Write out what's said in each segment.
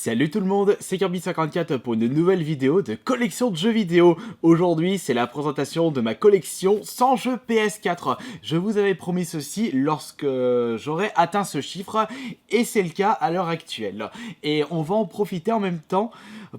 Salut tout le monde, c'est Kirby54 pour une nouvelle vidéo de collection de jeux vidéo. Aujourd'hui, c'est la présentation de ma collection sans jeux PS4. Je vous avais promis ceci lorsque j'aurais atteint ce chiffre, et c'est le cas à l'heure actuelle. Et on va en profiter en même temps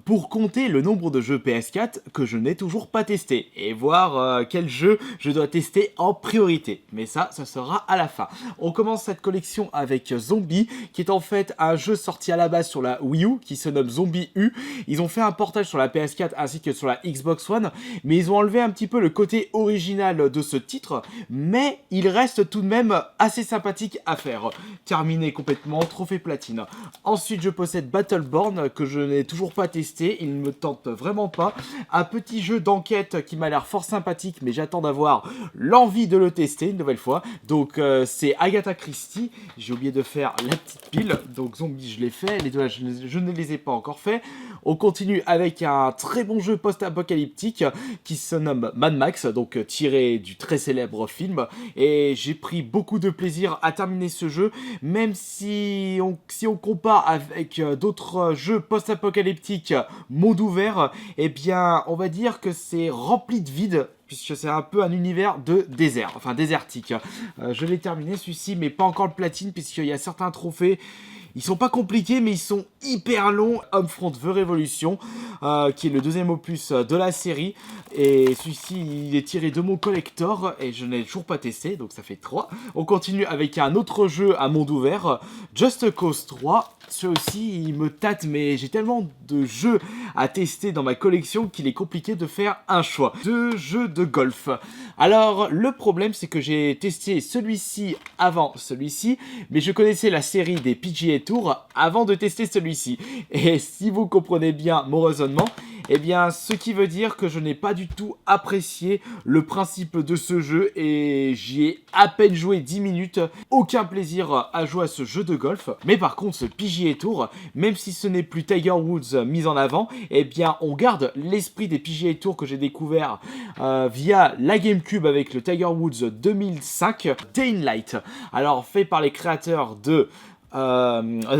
pour compter le nombre de jeux PS4 que je n'ai toujours pas testé, et voir quel jeu je dois tester en priorité. Mais ça sera à la fin. On commence cette collection avec Zombie, qui est en fait un jeu sorti à la base sur la Wii U, qui se nomme Zombie U. Ils ont fait un portage sur la PS4 ainsi que sur la Xbox One, mais ils ont enlevé un petit peu le côté original de ce titre, mais il reste tout de même assez sympathique à faire. Terminé complètement, trophée platine. Ensuite, je possède Battleborn, que je n'ai toujours pas testé, il ne me tente vraiment pas. Un petit jeu d'enquête qui m'a l'air fort sympathique, mais j'attends d'avoir l'envie de le tester une nouvelle fois. Donc c'est Agatha Christie, j'ai oublié de faire la petite pile, donc Zombie je l'ai fait, les deux je ne les ai pas encore fait. On continue avec un très bon jeu post-apocalyptique qui se nomme Mad Max, donc tiré du très célèbre film, et j'ai pris beaucoup de plaisir à terminer ce jeu, même si on compare avec d'autres jeux post-apocalyptiques monde ouvert, eh bien on va dire que c'est rempli de vide, puisque c'est un peu un univers de désert, enfin désertique. Je l'ai terminé celui-ci, mais pas encore le platine, puisqu'il y a certains trophées. Ils sont pas compliqués, mais ils sont hyper longs. Homefront The Revolution, qui est le deuxième opus de la série. Et celui-ci, il est tiré de mon collector, et je n'ai toujours pas testé, donc ça fait 3. On continue avec un autre jeu à monde ouvert, Just Cause 3. Celui-ci, il me tâte, mais j'ai tellement de jeux à tester dans ma collection qu'il est compliqué de faire un choix. Deux jeux de golf. Alors, le problème, c'est que j'ai testé celui-ci avant celui-ci, mais je connaissais la série des PGA Tour avant de tester celui-ci. Et si vous comprenez bien mon raisonnement, eh bien, ce qui veut dire que je n'ai pas du tout apprécié le principe de ce jeu, et j'y ai à peine joué 10 minutes. Aucun plaisir à jouer à ce jeu de golf. Mais par contre, ce PGA Tour, même si ce n'est plus Tiger Woods mis en avant, eh bien, on garde l'esprit des PGA Tour que j'ai découvert via la GameCube avec le Tiger Woods 2005 Day in Light. Alors, fait par les créateurs de...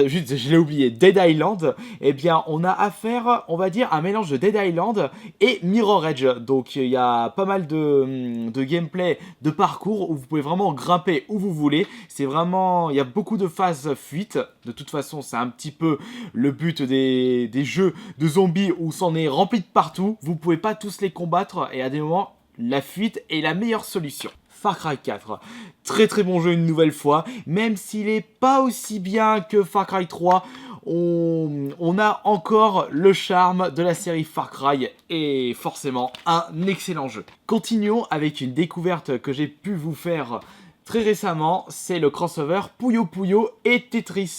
juste, je l'ai oublié, Dead Island. Eh bien, on a affaire, on va dire, à un mélange de Dead Island et Mirror Edge. Donc, il y a pas mal de gameplay, de parcours où vous pouvez vraiment grimper où vous voulez. C'est vraiment, il y a beaucoup de phases fuite. De toute façon, c'est un petit peu le but des jeux de zombies où c'en est rempli de partout. Vous pouvez pas tous les combattre, et à des moments, la fuite est la meilleure solution. Far Cry 4, très très bon jeu une nouvelle fois, même s'il est pas aussi bien que Far Cry 3, on a encore le charme de la série Far Cry, et forcément un excellent jeu. Continuons avec une découverte que j'ai pu vous faire très récemment, c'est le crossover Puyo Puyo et Tetris,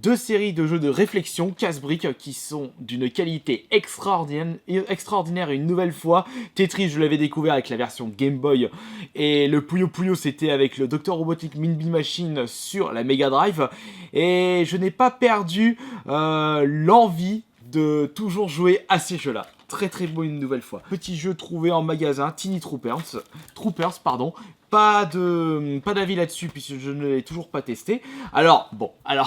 deux séries de jeux de réflexion casse-briques qui sont d'une qualité extraordinaire une nouvelle fois. Tetris, je l'avais découvert avec la version Game Boy, et le Puyo Puyo, c'était avec le Dr Robotic Minby Machine sur la Mega Drive, et je n'ai pas perdu l'envie de toujours jouer à ces jeux-là. Très très beau une nouvelle fois. Petit jeu trouvé en magasin, Tiny Troopers, pardon. Pas d'avis là-dessus puisque je ne l'ai toujours pas testé. Alors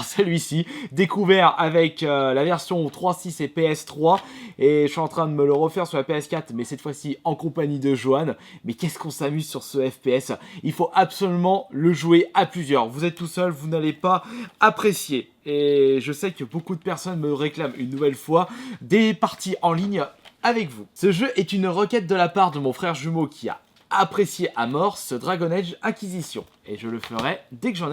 celui-ci, découvert avec la version 3.6 et PS3, et je suis en train de me le refaire sur la PS4, mais cette fois-ci en compagnie de Johan. Mais qu'est-ce qu'on s'amuse sur ce FPS. Il faut absolument le jouer à plusieurs. Vous êtes tout seul, vous n'allez pas apprécier. Et je sais que beaucoup de personnes me réclament une nouvelle fois des parties en ligne avec vous. Ce jeu est une requête de la part de mon frère jumeau qui a apprécié à mort ce Dragon Age Inquisition, et je le ferai dès que j'en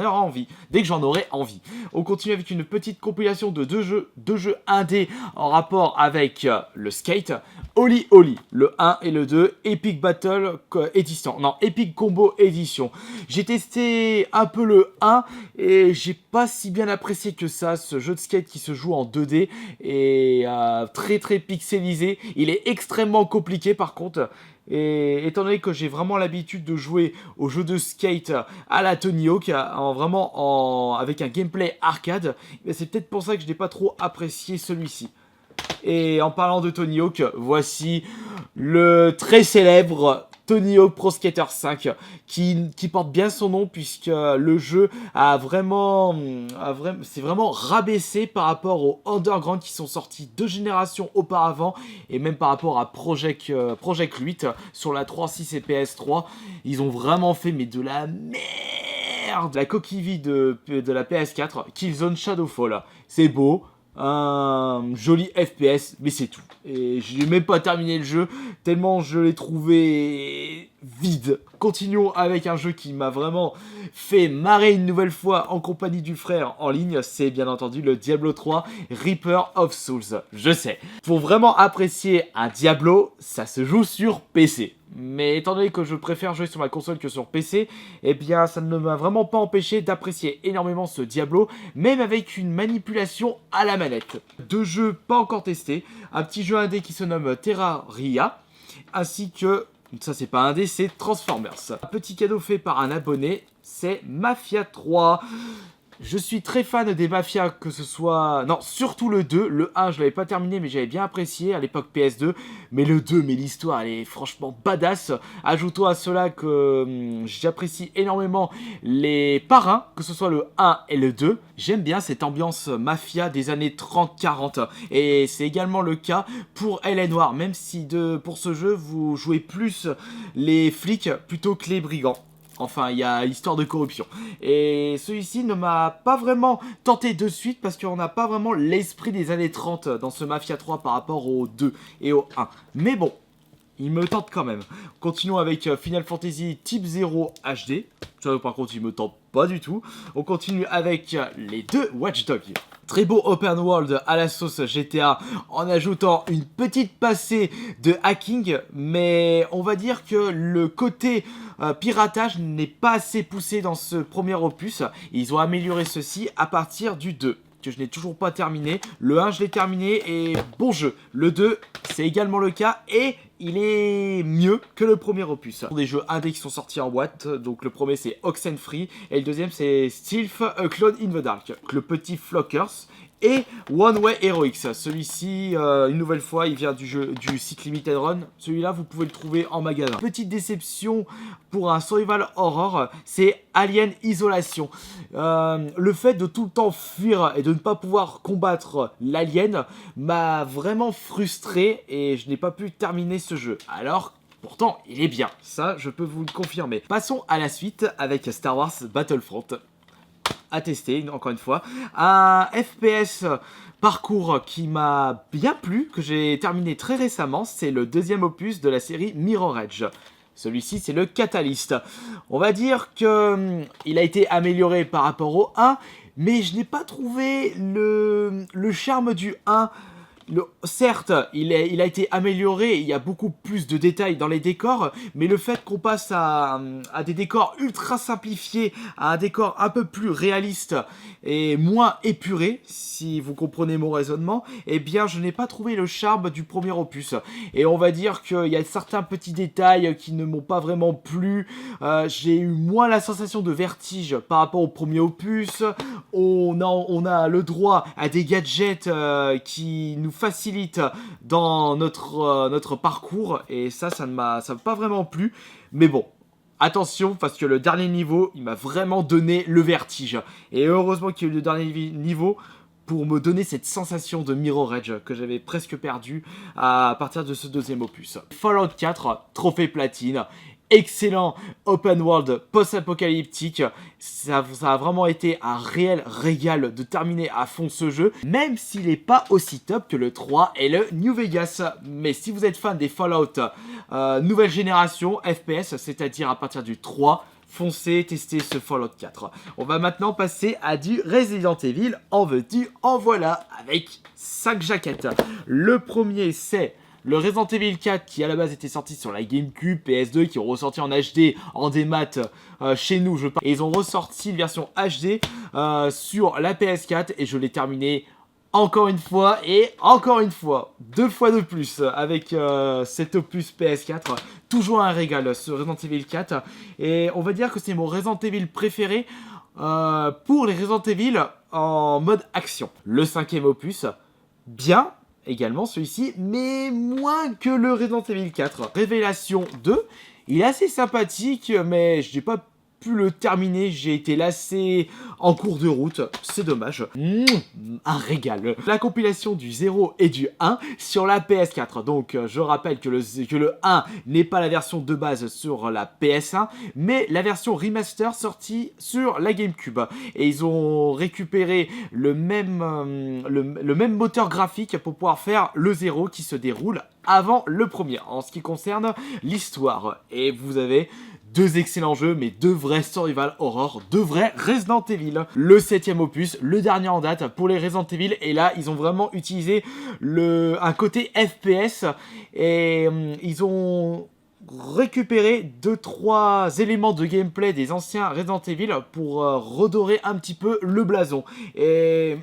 aurai envie. On continue avec une petite compilation de deux jeux indés en rapport avec le skate. Oli Oli, le 1 et le 2, Epic Battle Edition, non, Epic Combo Edition. J'ai testé un peu le 1 et j'ai pas si bien apprécié que ça, ce jeu de skate qui se joue en 2D et très très pixelisé. Il est extrêmement compliqué par contre. Et étant donné que j'ai vraiment l'habitude de jouer aux jeux de skate à la Tony Hawk, avec un gameplay arcade, c'est peut-être pour ça que je n'ai pas trop apprécié celui-ci. Et en parlant de Tony Hawk, voici le très célèbre Tony Hawk Pro Skater 5 qui porte bien son nom puisque le jeu s'est vraiment rabaissé par rapport aux Underground qui sont sortis 2 générations auparavant et même par rapport à Project 8 sur la 3.6 et PS3. Ils ont vraiment fait mais de la merde. La coquille vide de la PS4, Killzone Shadowfall. C'est beau. Un joli FPS, mais c'est tout. Et j'ai même pas terminé le jeu, tellement je l'ai trouvé vide. Continuons avec un jeu qui m'a vraiment fait marrer une nouvelle fois en compagnie du frère en ligne. C'est bien entendu le Diablo 3 Reaper of Souls. Je sais, pour vraiment apprécier un Diablo, ça se joue sur PC. Mais étant donné que je préfère jouer sur ma console que sur PC, eh bien ça ne m'a vraiment pas empêché d'apprécier énormément ce Diablo, même avec une manipulation à la manette. 2 jeux pas encore testés, un petit jeu indé qui se nomme Terraria, ainsi que, ça c'est pas indé, c'est Transformers. Un petit cadeau fait par un abonné, c'est Mafia 3. Je suis très fan des Mafia, que ce soit... Non, surtout le 2. Le 1, je l'avais pas terminé, mais j'avais bien apprécié à l'époque PS2. Mais le 2, mais l'histoire, elle est franchement badass. Ajoutons à cela que j'apprécie énormément les parrains, que ce soit le 1 et le 2. J'aime bien cette ambiance Mafia des années 30-40. Et c'est également le cas pour LA Noire, même si pour ce jeu, vous jouez plus les flics plutôt que les brigands. Enfin, il y a l'histoire de corruption. Et celui-ci ne m'a pas vraiment tenté de suite parce qu'on n'a pas vraiment l'esprit des années 30 dans ce Mafia 3 par rapport au 2 et au 1. Mais bon, il me tente quand même. Continuons avec Final Fantasy Type 0 HD. Ça, par contre, il me tente pas du tout. On continue avec les 2 Watch Dogs. Très beau open world à la sauce GTA en ajoutant une petite passée de hacking, mais on va dire que le côté piratage n'est pas assez poussé dans ce premier opus. Ils ont amélioré ceci à partir du 2. Que je n'ai toujours pas terminé. Le 1, je l'ai terminé et bon jeu. Le 2, c'est également le cas et il est mieux que le premier opus. Ce sont des jeux indés qui sont sortis en boîte. Donc le premier, c'est Oxenfree et le deuxième, c'est Stealth A Clone in the Dark. Le petit Flockers et One Way Heroics. Celui-ci, une nouvelle fois, il vient du site Limited Run. Celui-là, vous pouvez le trouver en magasin. Petite déception pour un survival horror, c'est Alien Isolation. Le fait de tout le temps fuir et de ne pas pouvoir combattre l'alien m'a vraiment frustré et je n'ai pas pu terminer ce jeu. Alors pourtant, il est bien. Ça, je peux vous le confirmer. Passons à la suite avec Star Wars Battlefront. À tester, encore une fois. Un FPS parcours qui m'a bien plu, que j'ai terminé très récemment, c'est le 2e opus de la série Mirror Edge. Celui-ci, c'est le Catalyst. On va dire que il a été amélioré par rapport au 1, mais je n'ai pas trouvé le charme du 1. Certes, il a été amélioré, il y a beaucoup plus de détails dans les décors, mais le fait qu'on passe à des décors ultra simplifiés, à un décor un peu plus réaliste et moins épuré, si vous comprenez mon raisonnement, eh bien je n'ai pas trouvé le charme du premier opus. Et on va dire qu'il y a certains petits détails qui ne m'ont pas vraiment plu, j'ai eu moins la sensation de vertige par rapport au premier opus, on a le droit à des gadgets qui nous facilite dans notre parcours et ça ne m'a pas vraiment plu, mais bon, attention parce que le dernier niveau il m'a vraiment donné le vertige et heureusement qu'il y a eu le dernier niveau pour me donner cette sensation de Mirror Edge que j'avais presque perdu à partir de ce 2e opus. Fallout 4, trophée platine. Excellent open world post-apocalyptique, ça a vraiment été un réel régal de terminer à fond ce jeu, même s'il n'est pas aussi top que le 3 et le New Vegas. Mais si vous êtes fan des Fallout nouvelle génération FPS, c'est-à-dire à partir du 3, foncez tester ce Fallout 4. On va maintenant passer à du Resident Evil, en veux-tu, en voilà, avec 5 jaquettes. Le premier c'est le Resident Evil 4 qui à la base était sorti sur la GameCube, PS2, qui ont ressorti en HD, en démat chez nous, et ils ont ressorti une version HD sur la PS4 et je l'ai terminé encore une fois et encore une fois, 2 fois de plus avec cet opus PS4. Toujours un régal ce Resident Evil 4 et on va dire que c'est mon Resident Evil préféré pour les Resident Evil en mode action. Le 5e opus, bien également celui-ci, mais moins que le Resident Evil 4. Révélation 2, Il est assez sympathique, mais je n'ai pas pu le terminer, j'ai été lassé en cours de route, c'est dommage. Un régal. La compilation du 0 et du 1 sur la PS4. Donc je rappelle que le 1 n'est pas la version de base sur la PS1, mais la version remaster sortie sur la GameCube. Et ils ont récupéré le même moteur graphique pour pouvoir faire le 0 qui se déroule avant le premier en ce qui concerne l'histoire. Et vous avez deux excellents jeux, mais deux vrais survival horror, deux vrais Resident Evil. Le 7ème opus, le dernier en date pour les Resident Evil, et là ils ont vraiment utilisé un côté FPS, et ils ont récupéré 2-3 éléments de gameplay des anciens Resident Evil pour redorer un petit peu le blason. Et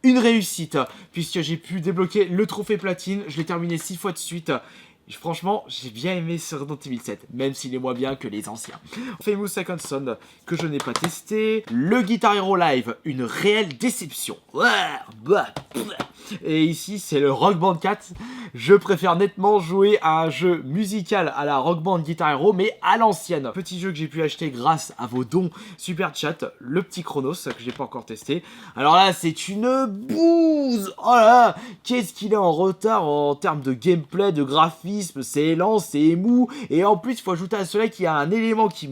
une réussite, puisque j'ai pu débloquer le trophée platine, je l'ai terminé 6 fois de suite. Franchement, j'ai bien aimé ce Resident Evil 7, même s'il est moins bien que les anciens. Famous Second Son, que je n'ai pas testé. Le Guitar Hero Live, une réelle déception. Et ici, c'est le Rock Band 4. Je préfère nettement jouer à un jeu musical à la Rock Band Guitar Hero, mais à l'ancienne. Petit jeu que j'ai pu acheter grâce à vos dons Super Chat, le petit Chronos, que j'ai pas encore testé. Alors là, c'est une bouse. Oh là là, qu'est-ce qu'il est en retard en termes de gameplay, de graphisme, c'est lent, c'est mou, et en plus, il faut ajouter à cela qu'il y a un élément qui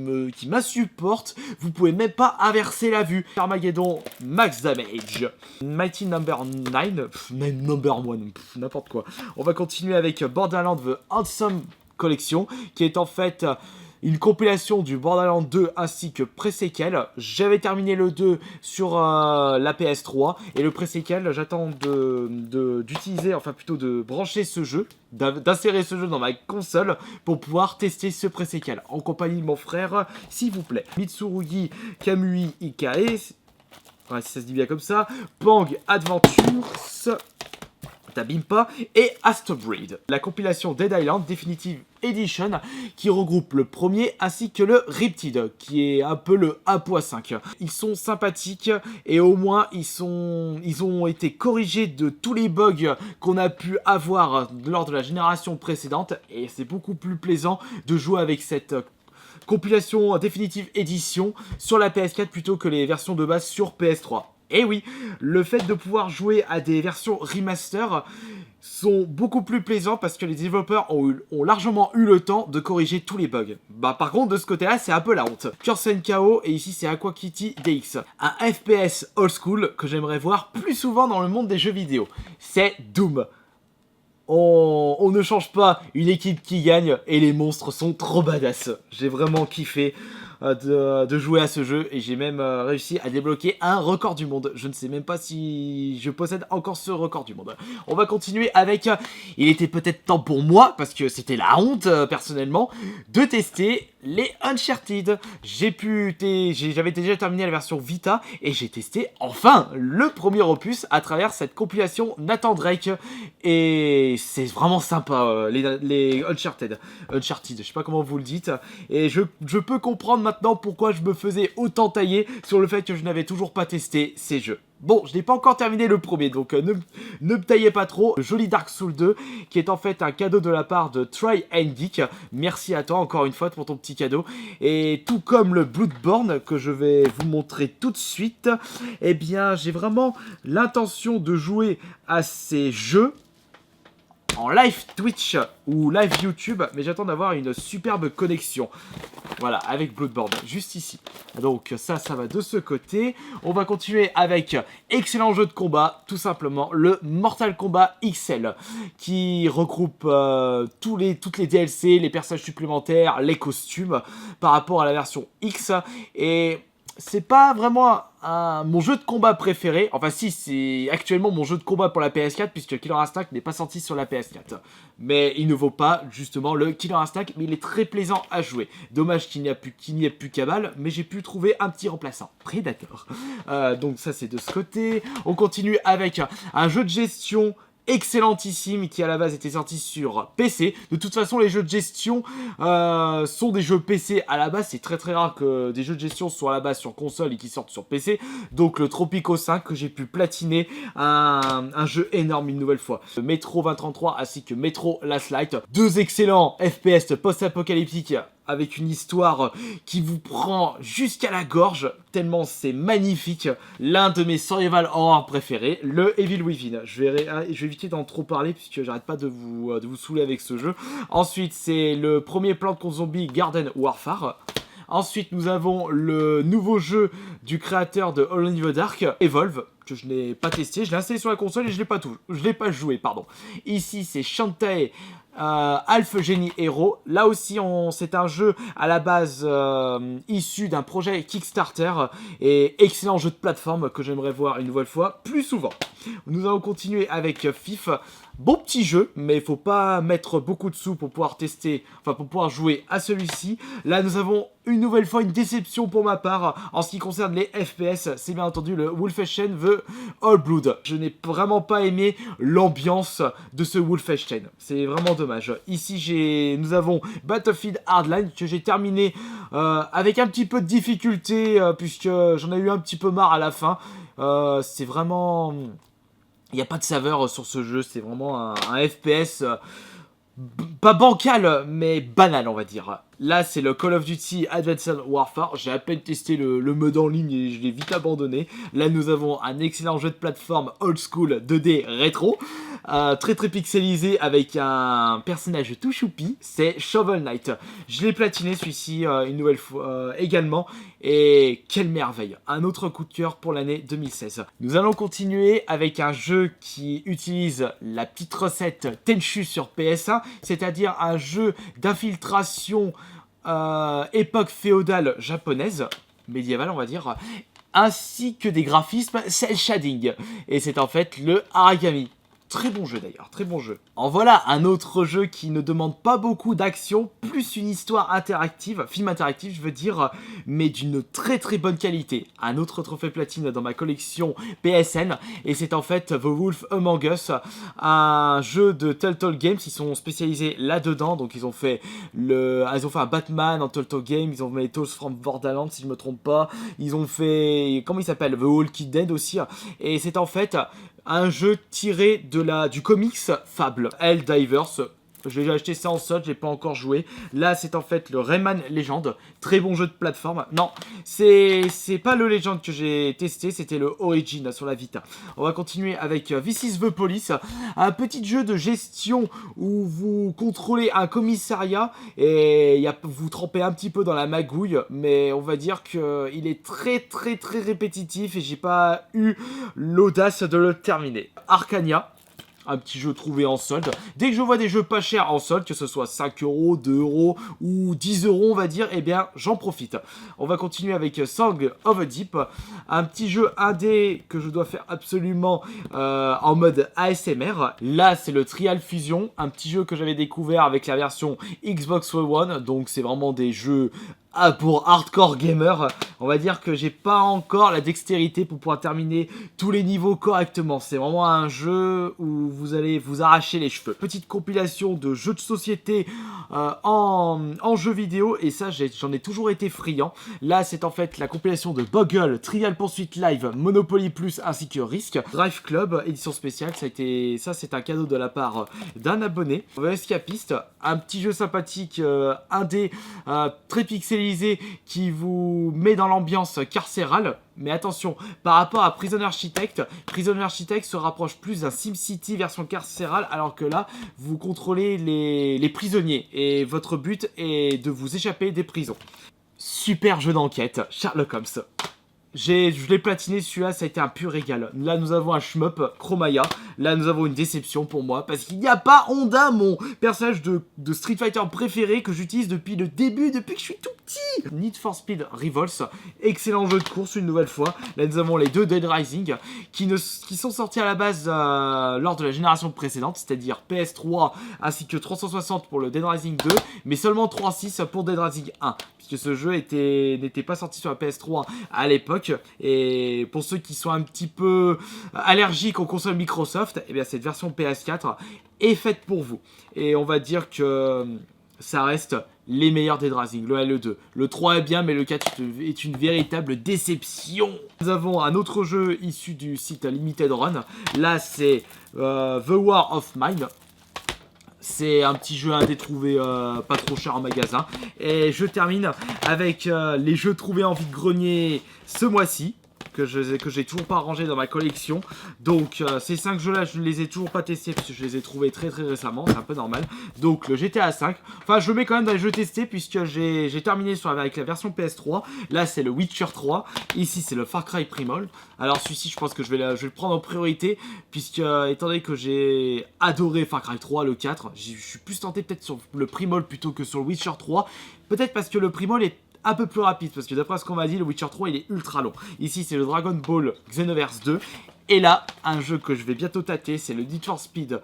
m'insupporte. Vous pouvez même pas inverser la vue. Armageddon Max Damage. Mighty Number 9, Number 1, n'importe quoi. On va continuer avec Borderlands The Handsome Collection, qui est en fait une compilation du Borderlands 2 ainsi que pré-séquel. J'avais terminé le 2 sur la PS3, et le pré-séquel, j'attends d'utiliser, enfin plutôt de brancher ce jeu, d'insérer ce jeu dans ma console pour pouvoir tester ce pré-séquel en compagnie de mon frère, s'il vous plaît. Mitsurugi Kamui Ikae, ouais, si ça se dit bien comme ça, Pang Adventures, t'abîmes pas, et Astobreed. La compilation Dead Island Definitive Edition qui regroupe le premier ainsi que le Riptide, qui est un peu le 1.5. Ils sont sympathiques et au moins ils ont été corrigés de tous les bugs qu'on a pu avoir lors de la génération précédente, et c'est beaucoup plus plaisant de jouer avec cette compilation Definitive Edition sur la PS4 plutôt que les versions de base sur PS3. Et oui, le fait de pouvoir jouer à des versions remaster sont beaucoup plus plaisants parce que les développeurs ont largement eu le temps de corriger tous les bugs. Bah par contre, de ce côté-là, c'est un peu la honte. Curse KO, et ici c'est Aqua Kitty DX. Un FPS old school que j'aimerais voir plus souvent dans le monde des jeux vidéo. C'est Doom. On ne change pas une équipe qui gagne, et les monstres sont trop badass. J'ai vraiment kiffé de jouer à ce jeu, et j'ai même réussi à débloquer un record du monde. Je ne sais même pas si je possède encore ce record du monde. On va continuer avec, il était peut-être temps pour moi, parce que c'était la honte personnellement, de tester les Uncharted. J'avais déjà terminé la version Vita, et j'ai testé enfin le premier opus à travers cette compilation Nathan Drake, et c'est vraiment sympa les Uncharted, je sais pas comment vous le dites, et je peux comprendre maintenant pourquoi je me faisais autant tailler sur le fait que je n'avais toujours pas testé ces jeux. Bon, je n'ai pas encore terminé le premier, donc ne me taillez pas trop. Joli Dark Souls 2, qui est en fait un cadeau de la part de Try and Geek. Merci à toi encore une fois pour ton petit cadeau. Et tout comme le Bloodborne, que je vais vous montrer tout de suite, eh bien j'ai vraiment l'intention de jouer à ces jeux en live Twitch ou live YouTube, mais j'attends d'avoir une superbe connexion. Voilà, avec Bloodborne, juste ici. Donc ça va de ce côté. On va continuer avec excellent jeu de combat, tout simplement, le Mortal Kombat XL, qui regroupe toutes les DLC, les personnages supplémentaires, les costumes, par rapport à la version X. Et c'est pas vraiment mon jeu de combat préféré. Enfin si, c'est actuellement mon jeu de combat pour la PS4, puisque Killer Instinct n'est pas sorti sur la PS4. Mais il ne vaut pas justement le Killer Instinct, mais il est très plaisant à jouer. Dommage qu'il n'y ait plus Cabal, mais j'ai pu trouver un petit remplaçant, Predator. Donc ça c'est de ce côté. On continue avec un jeu de gestion excellentissime qui à la base était sorti sur PC. De toute façon, les jeux de gestion sont des jeux PC à la base. C'est très très rare que des jeux de gestion soient à la base sur console et qui sortent sur PC. Donc le Tropico 5 que j'ai pu platiner, un jeu énorme une nouvelle fois. Le Metro 2033 ainsi que Metro Last Light, deux excellents FPS post-apocalyptiques avec une histoire qui vous prend jusqu'à la gorge, tellement c'est magnifique. L'un de mes survival horror préférés, le Evil Within. Je vais éviter d'en trop parler puisque j'arrête pas de vous saouler avec ce jeu. Ensuite, c'est le premier Plante contre Zombie Garden Warfare. Ensuite, nous avons le nouveau jeu du créateur de Alone in the Dark, Evolve, que je n'ai pas testé. Je l'ai installé sur la console et je l'ai pas joué, pardon. Ici, c'est Shantae Alpha Genie Hero. Là aussi, c'est un jeu à la base issu d'un projet Kickstarter et excellent jeu de plateforme que j'aimerais voir une nouvelle fois plus souvent. Nous allons continuer avec FIF. Bon petit jeu, mais il faut pas mettre beaucoup de sous pour pouvoir tester, enfin pour pouvoir jouer à celui-ci. Là, nous avons une nouvelle fois une déception pour ma part en ce qui concerne les FPS. C'est bien entendu le Wolfenstein The Old Blood. Je n'ai vraiment pas aimé l'ambiance de ce Wolfenstein. C'est vraiment dommage. Ici, nous avons Battlefield Hardline que j'ai terminé avec un petit peu de difficulté puisque j'en ai eu un petit peu marre à la fin. C'est vraiment... Il n'y a pas de saveur sur ce jeu, c'est vraiment un FPS pas bancal, mais banal, on va dire. Là, c'est le Call of Duty Advanced Warfare. J'ai à peine testé le mode en ligne et je l'ai vite abandonné. Là, nous avons un excellent jeu de plateforme old school 2D rétro. Très pixelisé avec un personnage tout choupi. C'est Shovel Knight. Je l'ai platiné celui-ci une nouvelle fois également. Et quelle merveille. Un autre coup de cœur pour l'année 2016. Nous allons continuer avec un jeu qui utilise la petite recette Tenchu sur PS1. C'est-à-dire un jeu d'infiltration époque féodale japonaise, médiévale on va dire, ainsi que des graphismes cel shading. Et c'est en fait le Aragami. Très bon jeu d'ailleurs, très bon jeu. En voilà un autre jeu qui ne demande pas beaucoup d'action, plus une histoire interactive, film interactif je veux dire, mais d'une très bonne qualité. Un autre trophée platine dans ma collection PSN, et c'est en fait The Wolf Among Us, un jeu de Telltale Games, ils sont spécialisés là-dedans, donc ils ont fait un Batman en Telltale Games, ils ont fait Tales from Borderlands si je me trompe pas, ils ont fait, comment il s'appelle, The Walking Dead aussi, et c'est en fait un jeu tiré du comics Fable, Helldivers. J'ai déjà acheté ça en solde, j'ai pas encore joué. Là, c'est en fait le Rayman Legend. Très bon jeu de plateforme. Non, c'est pas le Legend que j'ai testé, c'était le Origin sur la Vita. On va continuer avec This is the Police. Un petit jeu de gestion où vous contrôlez un commissariat et vous trempez un petit peu dans la magouille. Mais on va dire qu'il est très répétitif et j'ai pas eu l'audace de le terminer. Arcania. Un petit jeu trouvé en solde. Dès que je vois des jeux pas chers en solde, que ce soit 5 euros, 2 euros ou 10 euros on va dire, eh bien j'en profite. On va continuer avec Song of a Deep, un petit jeu indé que je dois faire absolument en mode ASMR. Là c'est le Trial Fusion, un petit jeu que j'avais découvert avec la version Xbox One, donc c'est vraiment des jeux pour hardcore gamer. On va dire que j'ai pas encore la dextérité pour pouvoir terminer tous les niveaux correctement. C'est vraiment un jeu où vous allez vous arracher les cheveux. Petite compilation de jeux de société en jeux vidéo, et ça j'en ai toujours été friand. Là c'est en fait la compilation de Boggle, Trial Pursuit Live, Monopoly Plus ainsi que Risk, Drive Club, édition spéciale. Ça c'est un cadeau de la part d'un abonné. The Escapist, un petit jeu sympathique indé, très pixelisé, qui vous met dans l'ambiance carcérale. Mais attention, par rapport à Prison Architect se rapproche plus d'un SimCity version carcérale, alors que là, vous contrôlez les prisonniers et votre but est de vous échapper des prisons. Super jeu d'enquête, Sherlock Holmes. Je l'ai platiné, celui-là, ça a été un pur régal. Là, nous avons un shmup, Chromaya. Là, nous avons une déception pour moi, parce qu'il n'y a pas Honda, mon personnage de Street Fighter préféré que j'utilise depuis le début, depuis que je suis tout petit. Need for Speed Revolts, excellent jeu de course une nouvelle fois. Là, nous avons les deux Dead Rising, qui sont sortis à la base lors de la génération précédente, c'est-à-dire PS3 ainsi que 360 pour le Dead Rising 2, mais seulement 3.6 pour Dead Rising 1, puisque ce jeu n'était pas sorti sur la PS3 à l'époque. Et pour ceux qui sont un petit peu allergiques aux consoles Microsoft, eh bien cette version PS4 est faite pour vous. Et on va dire que ça reste les meilleurs Dead Rising, le 1 et le 2. Le 3 est bien, mais le 4 est une véritable déception. Nous avons un autre jeu issu du site Limited Run. Là, c'est The War of Mine. C'est un petit jeu indé trouvé pas trop cher en magasin. Et je termine avec les jeux trouvés en vide-grenier ce mois-ci, que j'ai toujours pas rangé dans ma collection. Donc ces 5 jeux là je ne les ai toujours pas testés parce que je les ai trouvés très récemment, c'est un peu normal. Donc le GTA 5, enfin je le mets quand même dans les jeux testés puisque j'ai terminé avec la version PS3. Là c'est le Witcher 3, ici c'est le Far Cry Primal. Alors celui-ci je pense que je vais le prendre en priorité puisque étant donné que j'ai adoré Far Cry 3, le 4, je suis plus tenté peut-être sur le Primal plutôt que sur le Witcher 3. Peut-être parce que le Primal est un peu plus rapide, parce que d'après ce qu'on m'a dit, le Witcher 3 il est ultra long. Ici c'est le Dragon Ball Xenoverse 2. Et là, un jeu que je vais bientôt tâter, c'est le Need for Speed,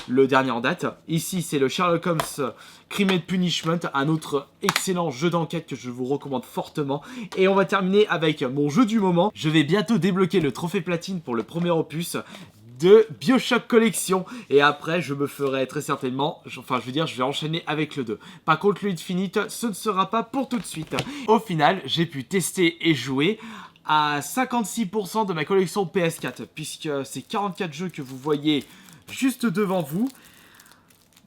le dernier en date. Ici c'est le Sherlock Holmes Crime and Punishment, un autre excellent jeu d'enquête que je vous recommande fortement. Et on va terminer avec mon jeu du moment. Je vais bientôt débloquer le trophée platine pour le premier opus de BioShock Collection, et après je me ferai très certainement, je vais enchaîner avec le 2. Par contre le Infinite, ce ne sera pas pour tout de suite. Au final, j'ai pu tester et jouer à 56% de ma collection PS4, puisque ces 44 jeux que vous voyez juste devant vous,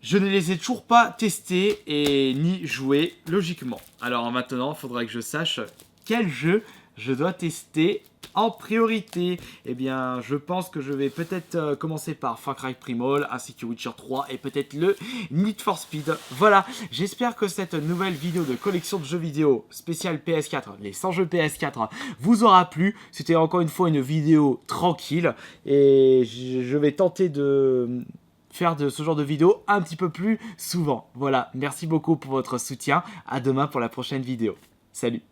je ne les ai toujours pas testés et ni joués logiquement. Alors maintenant, il faudra que je sache quel jeu je dois tester en priorité. Eh bien, je pense que je vais peut-être commencer par Far Cry Primal, ainsi que Witcher 3 et peut-être le Need for Speed. Voilà, j'espère que cette nouvelle vidéo de collection de jeux vidéo spéciale PS4, les 100 jeux PS4, vous aura plu. C'était encore une fois une vidéo tranquille et je vais tenter de faire de ce genre de vidéo un petit peu plus souvent. Voilà, merci beaucoup pour votre soutien. À demain pour la prochaine vidéo. Salut!